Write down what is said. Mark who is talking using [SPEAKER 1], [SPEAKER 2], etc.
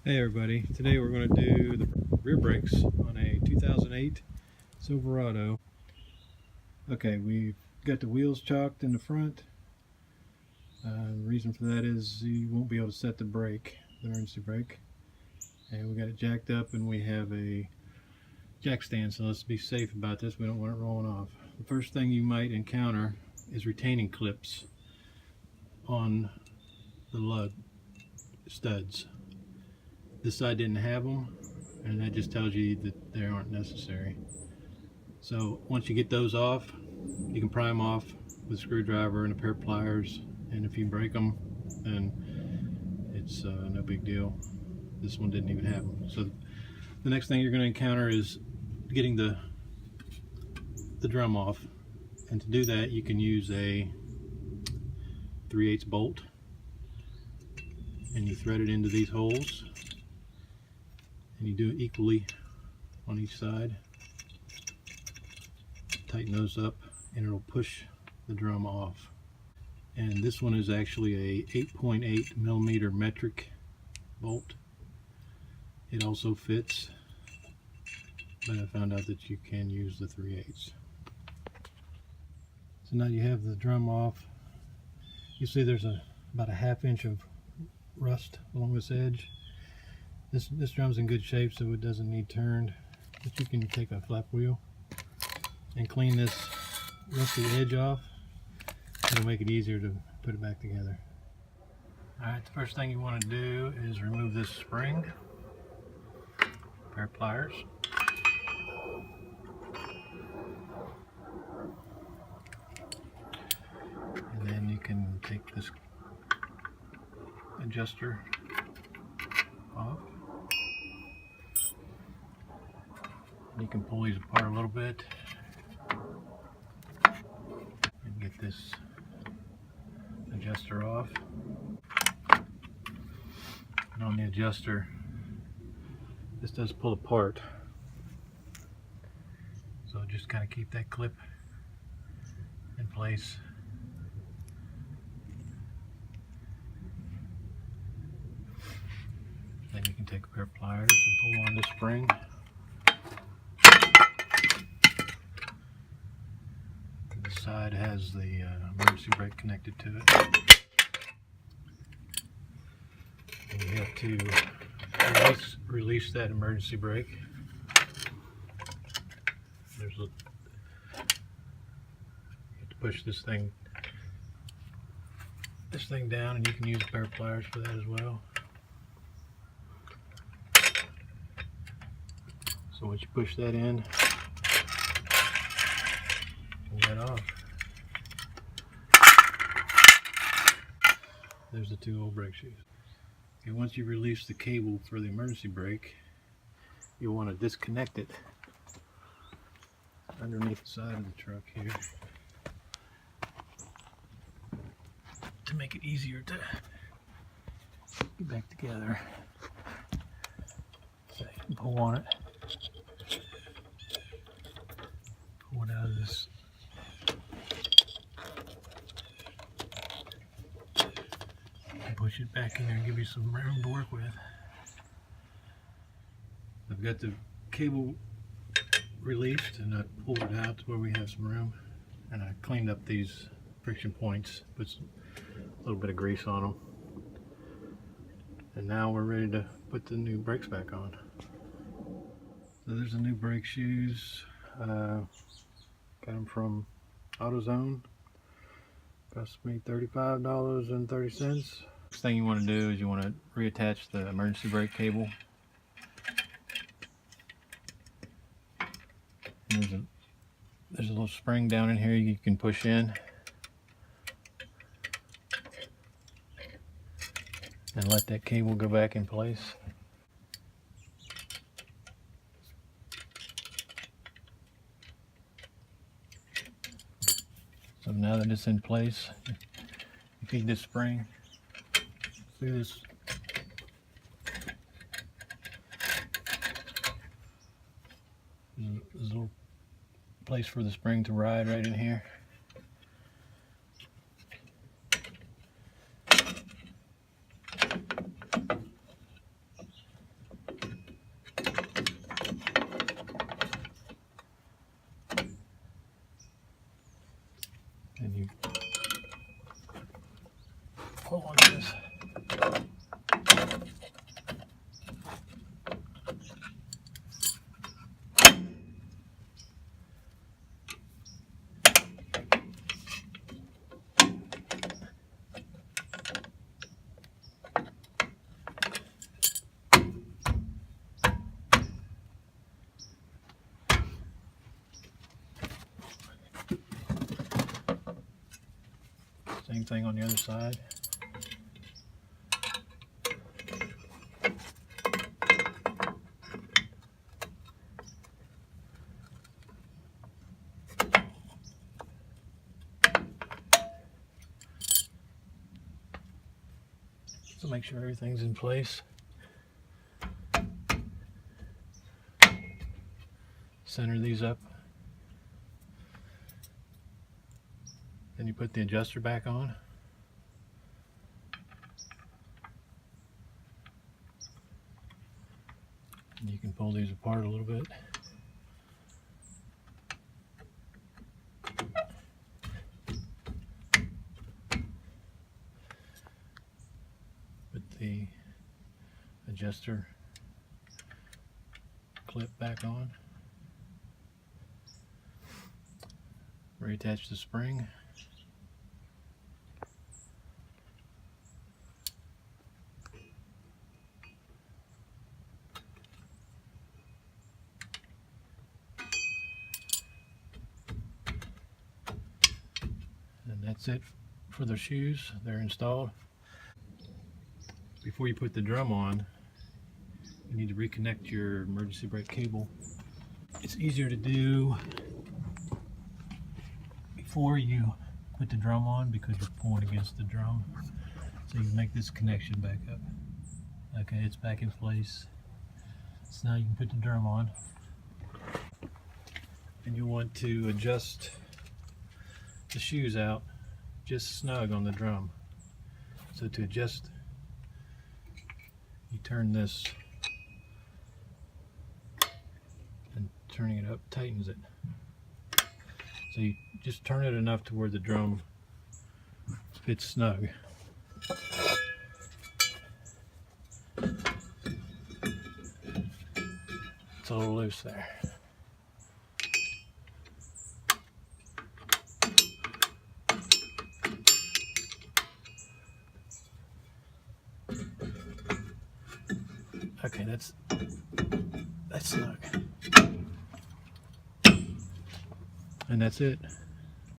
[SPEAKER 1] Hey everybody, today we're going to do the rear brakes on a 2008 Silverado. Okay, we've got the wheels chalked in the front. The reason for that is you won't be able to set the brake, the emergency brake. And we got it jacked up and we have a jack stand, so let's be safe about this. We don't want it rolling off. The first thing you might encounter is retaining clips on the lug studs. This side didn't have them, and that just tells you that they aren't necessary. So once you get those off, you can pry them off with a screwdriver and a pair of pliers, and if you break them, then it's no big deal. This one didn't even have them. So the next thing you're going to encounter is getting the drum off, and to do that you can use a 3/8 bolt, and you thread it into these holes. And you do it equally on each side. Tighten those up and it'll push the drum off. And this one is actually a 8.8 millimeter metric bolt. It also fits, but I found out that you can use the 3/8. So now you have the drum off. You see there's about a ½ inch of rust along this edge. This drum's in good shape, so it doesn't need turned, but you can take a flap wheel and clean this rusty edge off. It'll make it easier to put it back together. Alright, the first thing you want to do is remove this spring. A pair of pliers. And then you can take this adjuster off. You can pull these apart a little bit and get this adjuster off. And on the adjuster, this does pull apart, so just kind of keep that clip in place. Then you can take a pair of pliers and pull on the spring. The side has the emergency brake connected to it. And you have to release that emergency brake. You have to push this thing down, and you can use a pair of pliers for that as well. So once you push that in, pull that off. There's the 2 old brake shoes. Okay, once you release the cable for the emergency brake, you'll want to disconnect it underneath the side of the truck here to make it easier to get back together. So you can pull on it. Pull it out of this. And push it back in there and give you some room to work with. I've got the cable released and I pulled it out to where we have some room, and I cleaned up these friction points, put a little bit of grease on them, and now we're ready to put the new brakes back on. So there's the new brake shoes. Got them from AutoZone. Cost me $35.30. Next thing you want to do is you want to reattach the emergency brake cable. And there's a little spring down in here you can push in and let that cable go back in place. So now that it's in place, you feed this spring through this there's a little place for the spring to ride right in here. Same thing on the other side. So make sure everything's in place. Center these up. Then you put the adjuster back on. And you can pull these apart a little bit. Put the adjuster clip back on. Reattach the spring. And that's it for the shoes. They're installed. Before you put the drum on, you need to reconnect your emergency brake cable. It's easier to do before you put the drum on because you're pulling against the drum. So you make this connection back up. Okay, it's back in place. So now you can put the drum on. And you want to adjust the shoes out just snug on the drum. So to adjust, you turn this, and turning it up tightens it. So you just turn it enough to where the drum fits snug. It's a little loose there. Okay, that's snug. And that's it.